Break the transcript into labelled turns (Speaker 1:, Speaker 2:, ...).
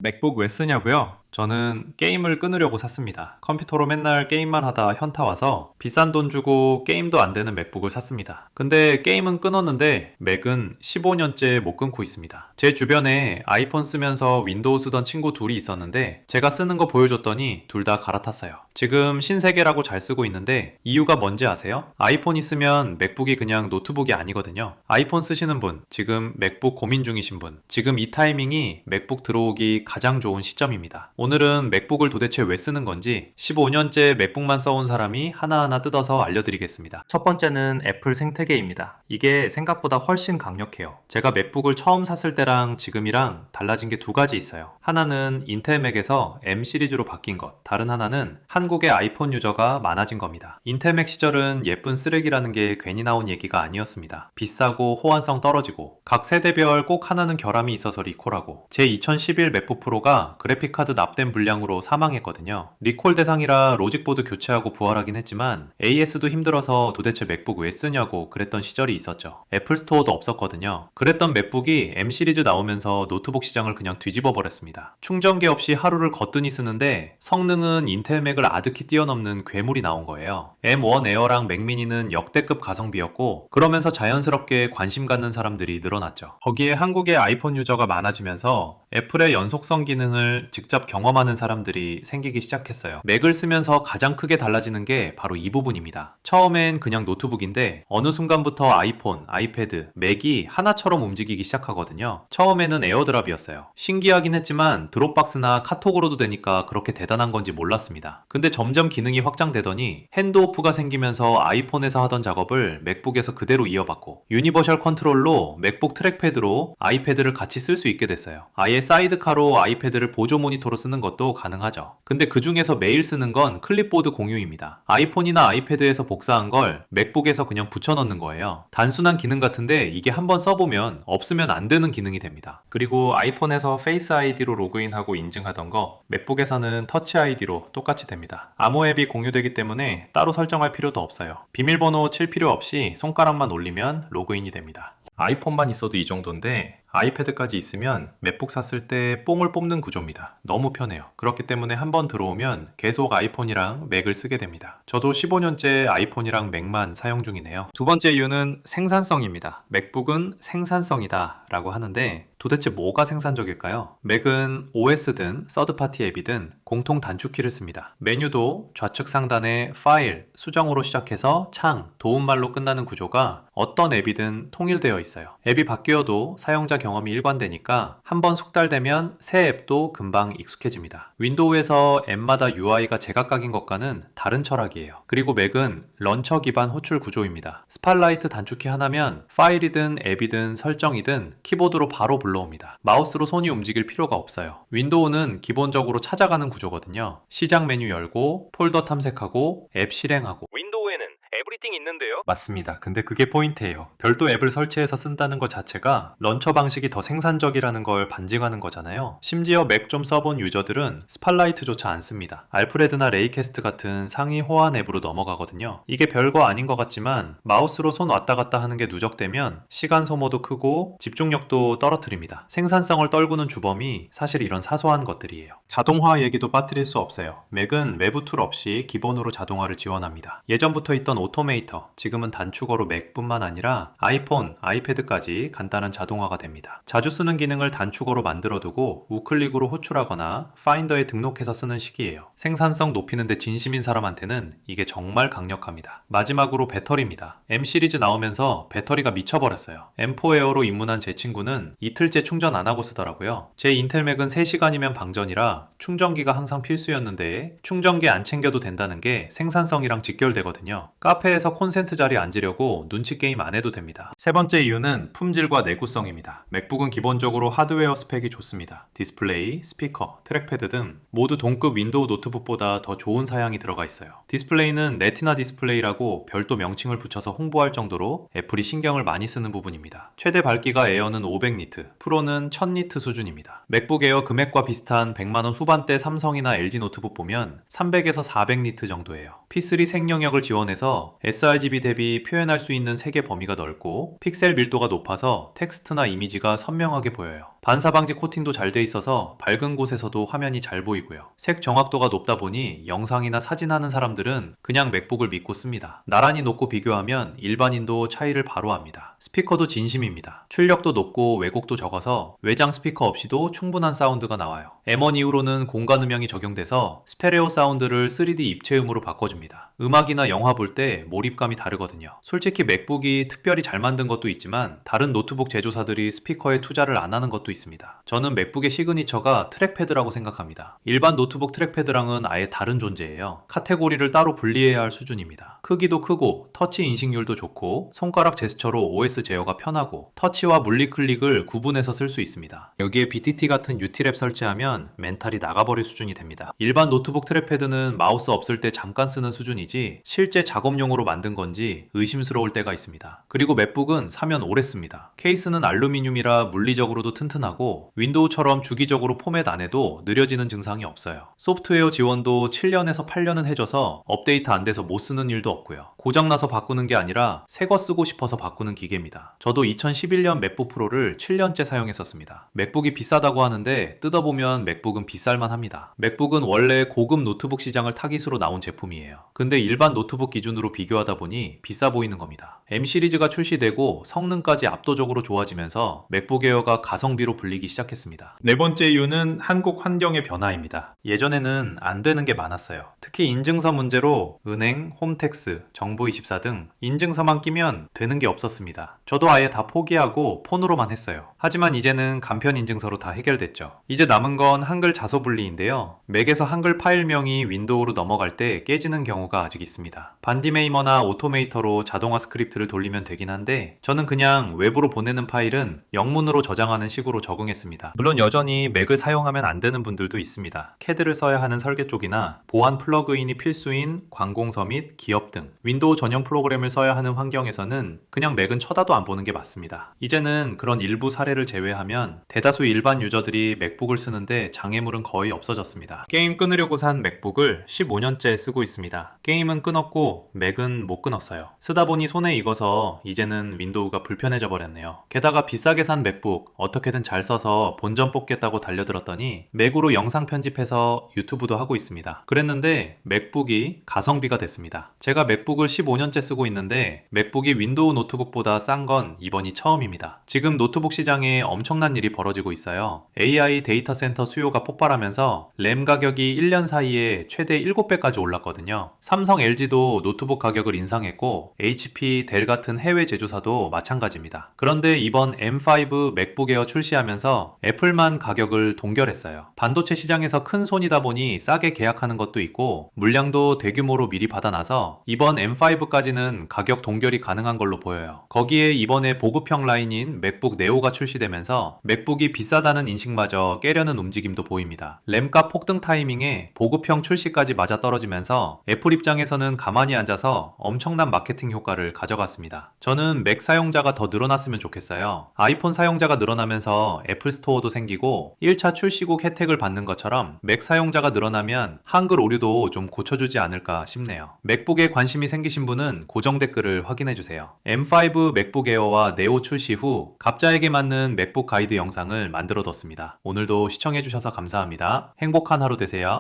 Speaker 1: 맥북 왜 쓰냐고요? 저는 게임을 끊으려고 샀습니다. 컴퓨터로 맨날 게임만 하다 현타 와서 비싼 돈 주고 게임도 안 되는 맥북을 샀습니다. 근데 게임은 끊었는데 맥은 15년째 못 끊고 있습니다. 제 주변에 아이폰 쓰면서 윈도우 쓰던 친구 둘이 있었는데 제가 쓰는 거 보여줬더니 둘 다 갈아탔어요. 지금 신세계라고 잘 쓰고 있는데 이유가 뭔지 아세요? 아이폰 있으면 맥북이 그냥 노트북이 아니거든요. 아이폰 쓰시는 분, 지금 맥북 고민 중이신 분, 지금 이 타이밍이 맥북 들어오기 가장 좋은 시점입니다. 오늘은 맥북을 도대체 왜 쓰는 건지 15년째 맥북만 써온 사람이 하나하나 뜯어서 알려드리겠습니다. 첫 번째는 애플 생태계입니다. 이게 생각보다 훨씬 강력해요. 제가 맥북을 처음 샀을 때랑 지금이랑 달라진 게 두 가지 있어요. 하나는 인텔 맥에서 M 시리즈로 바뀐 것, 다른 하나는 한국의 아이폰 유저가 많아진 겁니다. 인텔 맥 시절은 예쁜 쓰레기라는 게 괜히 나온 얘기가 아니었습니다. 비싸고 호환성 떨어지고 각 세대별 꼭 하나는 결함이 있어서 리콜하고 제 2011 맥북 프로가 그래픽카드 납땜 불량으로 사망했거든요. 리콜 대상이라 로직보드 교체하고 부활하긴 했지만 AS도 힘들어서 도대체 맥북 왜 쓰냐고 그랬던 시절이 있었죠. 애플 스토어도 없었거든요. 그랬던 맥북이 M 시리즈 나오면서 노트북 시장을 그냥 뒤집어 버렸습니다. 충전기 없이 하루를 거뜬히 쓰는데 성능은 인텔 맥을 아득히 뛰어넘는 괴물이 나온 거예요. M1 에어랑 맥미니는 역대급 가성비였고 그러면서 자연스럽게 관심 갖는 사람들이 늘어났죠. 거기에 한국의 아이폰 유저가 많아지면서 애플의 연속성 기능을 직접 경험하는 사람들이 생기기 시작했어요. 맥을 쓰면서 가장 크게 달라지는 게 바로 이 부분입니다. 처음엔 그냥 노트북인데 어느 순간부터 아이폰, 아이패드, 맥이 하나처럼 움직이기 시작하거든요. 처음에는 에어드랍이었어요. 신기하긴 했지만 드롭박스나 카톡으로도 되니까 그렇게 대단한 건지 몰랐습니다. 근데 점점 기능이 확장되더니 핸드오프가 생기면서 아이폰에서 하던 작업을 맥북에서 그대로 이어받고 유니버셜 컨트롤로 맥북 트랙패드로 아이패드를 같이 쓸 수 있게 됐어요. 아예 사이드카로 아이패드를 보조 모니터로 쓰는 것도 가능하죠. 근데 그 중에서 매일 쓰는 건 클립보드 공유입니다. 아이폰이나 아이패드에서 복사한 걸 맥북에서 그냥 붙여넣는 거예요. 단순한 기능 같은데 이게 한번 써보면 없으면 안 되는 기능이 됩니다. 그리고 아이폰에서 페이스 아이디로 로그인하고 인증하던 거 맥북에서는 터치 아이디로 똑같이 됩니다. 암호 앱이 공유되기 때문에 따로 설정할 필요도 없어요. 비밀번호 칠 필요 없이 손가락만 올리면 로그인이 됩니다. 아이폰만 있어도 이 정도인데 아이패드까지 있으면 맥북 샀을 때 뽕을 뽑는 구조입니다. 너무 편해요. 그렇기 때문에 한번 들어오면 계속 아이폰이랑 맥을 쓰게 됩니다. 저도 15년째 아이폰이랑 맥만 사용 중이네요. 두 번째 이유는 생산성입니다. 맥북은 생산성이다 라고 하는데 도대체 뭐가 생산적일까요? 맥은 OS든 서드파티 앱이든 공통 단축키를 씁니다. 메뉴도 좌측 상단에 파일, 수정으로 시작해서 창, 도움말로 끝나는 구조가 어떤 앱이든 통일되어 있어요. 앱이 바뀌어도 사용자 경험이 일관되니까 한번 숙달되면 새 앱도 금방 익숙해집니다. 윈도우에서 앱마다 UI가 제각각인 것과는 다른 철학이에요. 그리고 맥은 런처 기반 호출 구조입니다. 스팟라이트 단축키 하나면 파일이든 앱이든 설정이든 키보드로 바로 불러옵니다. 마우스로 손이 움직일 필요가 없어요. 윈도우는 기본적으로 찾아가는 구조거든요. 시작 메뉴 열고 폴더 탐색하고 앱 실행하고 윈도우에는 에브리띵 있는데요? 맞습니다. 근데 그게 포인트예요. 별도 앱을 설치해서 쓴다는 것 자체가 런처 방식이 더 생산적이라는 걸 반증하는 거잖아요. 심지어 맥 좀 써본 유저들은 스팟라이트조차 안 씁니다. 알프레드나 레이캐스트 같은 상위 호환 앱으로 넘어가거든요. 이게 별거 아닌 것 같지만 마우스로 손 왔다 갔다 하는 게 누적되면 시간 소모도 크고 집중력도 떨어뜨립니다. 생산성을 떨구는 주범이 사실 이런 사소한 것들이에요. 자동화 얘기도 빠뜨릴 수 없어요. 맥은 외부 툴 없이 기본으로 자동화를 지원합니다. 예전부터 있던 오토메이터, 지금은 단축어로 맥뿐만 아니라 아이폰, 아이패드까지 간단한 자동화가 됩니다. 자주 쓰는 기능을 단축어로 만들어두고 우클릭으로 호출하거나 파인더에 등록해서 쓰는 식이에요. 생산성 높이는데 진심인 사람한테는 이게 정말 강력합니다. 마지막으로 배터리입니다. M 시리즈 나오면서 배터리가 미쳐버렸어요. M4 에어로 입문한 제 친구는 이틀째 충전 안 하고 쓰더라고요. 제 인텔 맥은 3시간이면 방전이라 충전기가 항상 필수였는데 충전기 안 챙겨도 된다는 게 생산성이랑 직결되거든요. 카페에서 콘센트 자리에 앉으려고 눈치 게임 안 해도 됩니다. 세 번째 이유는 품질과 내구성입니다. 맥북은 기본적으로 하드웨어 스펙이 좋습니다. 디스플레이, 스피커, 트랙패드 등 모두 동급 윈도우 노트북보다 더 좋은 사양이 들어가 있어요. 디스플레이는 레티나 디스플레이라고 별도 명칭을 붙여서 홍보할 정도로 애플이 신경을 많이 쓰는 부분입니다. 최대 밝기가 에어는 500니트, 프로는 1000니트 수준입니다. 맥북 에어 금액과 비슷한 100만원 후반대 삼성이나 LG 노트북 보면 300에서 400니트 정도예요. P3 생명력을 지원해서 sRGB 대비 표현할 수 있는 색의 범위가 넓고 픽셀 밀도가 높아서 텍스트나 이미지가 선명하게 보여요. 반사 방지 코팅도 잘 돼 있어서 밝은 곳에서도 화면이 잘 보이고요. 색 정확도가 높다 보니 영상이나 사진 하는 사람들은 그냥 맥북을 믿고 씁니다. 나란히 놓고 비교하면 일반인도 차이를 바로 압니다. 스피커도 진심입니다. 출력도 높고 왜곡도 적어서 외장 스피커 없이도 충분한 사운드가 나와요. M1 이후로는 공간 음향이 적용돼서 스테레오 사운드를 3D 입체음으로 바꿔줍니다. 음악이나 영화 볼 때 몰입감이 다르거든요. 솔직히 맥북이 특별히 잘 만든 것도 있지만 다른 노트북 제조사들이 스피커에 투자를 안 하는 것도 있습니다. 저는 맥북의 시그니처가 트랙패드라고 생각합니다. 일반 노트북 트랙패드랑은 아예 다른 존재예요. 카테고리를 따로 분리해야 할 수준입니다. 크기도 크고 터치 인식률도 좋고 손가락 제스처로 OS 제어가 편하고 터치와 물리 클릭을 구분해서 쓸 수 있습니다. 여기에 BTT 같은 UT랩 설치하면 멘탈이 나가버릴 수준이 됩니다. 일반 노트북 트랙패드는 마우스 없을 때 잠깐 쓰는 수준이지 실제 작업용으로 만든 건지 의심스러울 때가 있습니다. 그리고 맥북은 사면 오래 씁니다. 케이스는 알루미늄이라 물리적으로도 튼튼하고 윈도우처럼 주기적으로 포맷 안 해도 느려지는 증상이 없어요. 소프트웨어 지원도 7년에서 8년은 해줘서 업데이트 안 돼서 못 쓰는 일도 없고요. 고장나서 바꾸는 게 아니라 새 거 쓰고 싶어서 바꾸는 기계입니다. 저도 2011년 맥북 프로를 7년째 사용했었습니다. 맥북이 비싸다고 하는데 뜯어보면 맥북은 비쌀만 합니다. 맥북은 원래 고급 노트북 시장을 타깃으로 나온 제품이에요. 근데 일반 노트북 기준으로 비교하다 보니 비싸 보이는 겁니다. M 시리즈가 출시되고 성능까지 압도적으로 좋아지면서 맥북 에어가 가성비로 불리기 시작했습니다. 네 번째 이유는 한국 환경의 변화입니다. 예전에는 안 되는 게 많았어요. 특히 인증서 문제로 은행, 홈택스, 정보24 등 인증서만 끼면 되는 게 없었습니다. 저도 아예 다 포기하고 폰으로만 했어요. 하지만 이제는 간편 인증서로 다 해결됐죠. 이제 남은 건 한글 자소 분리인데요. 맥에서 한글 파일명이 윈도우로 넘어갈 때 깨지는 경우가 아직 있습니다. 반디메이머나 오토메이터로 자동화 스크립트를 돌리면 되긴 한데 저는 그냥 외부로 보내는 파일은 영문으로 저장하는 식으로 적응했습니다. 물론 여전히 맥을 사용하면 안 되는 분들도 있습니다. 캐드를 써야 하는 설계 쪽이나 보안 플러그인이 필수인 관공서 및 기업 등 윈도우 전용 프로그램을 써야 하는 환경에서는 그냥 맥은 쳐다도 안 보는 게 맞습니다. 이제는 그런 일부 사례를 제외하면 대다수 일반 유저들이 맥북을 쓰는데 장애물은 거의 없어졌습니다. 게임 끊으려고 산 맥북을 15년째 쓰고 있습니다. 게임은 끊었고 맥은 못 끊었어요. 쓰다 보니 손에 익어서 이제는 윈도우가 불편해져 버렸네요. 게다가 비싸게 산 맥북 어떻게든 잘 써서 본전 뽑겠다고 달려들었더니 맥으로 영상 편집해서 유튜브도 하고 있습니다. 그랬는데 맥북이 가성비가 됐습니다. 제가 맥북을 15년째 쓰고 있는데 맥북이 윈도우 노트북보다 싼 건 이번이 처음입니다. 지금 노트북 시장에 엄청난 일이 벌어지고 있어요. AI 데이터 센터 수요가 폭발하면서 램 가격이 1년 사이에 최대 7배까지 올랐거든요. 삼성, LG도 노트북 가격을 인상했고 HP, 델 같은 해외 제조사도 마찬가지입니다. 그런데 이번 M5 맥북 에어 출시하면서 애플만 가격을 동결했어요. 반도체 시장에서 큰 손이다 보니 싸게 계약하는 것도 있고 물량도 대규모로 미리 받아놔서 이번 M5까지는 가격 동결이 가능한 걸로 보여요. 거기에 이번에 보급형 라인인 맥북 네오가 출시되면서 맥북이 비싸다는 인식마저 깨려는 움직임도 보입니다. 램값 폭등 타이밍에 보급형 출시까지 맞아떨어지면서 애플 입장에서는 가만히 앉아서 엄청난 마케팅 효과를 가져갔습니다. 저는 맥 사용자가 더 늘어났으면 좋겠어요. 아이폰 사용자가 늘어나면서 애플 스토어도 생기고 1차 출시국 혜택을 받는 것처럼 맥 사용자가 늘어나면 한글 오류도 좀 고쳐주지 않을까 싶네요. 맥북에 관심이 생기신 분은 고정 댓글을 확인해주세요. M5 맥북 에어와 네오 출시 후 각자에게 맞는 맥북 가이드 영상을 만들어 뒀습니다. 오늘도 시청해주셔서 감사합니다. 행복한 하루 되세요.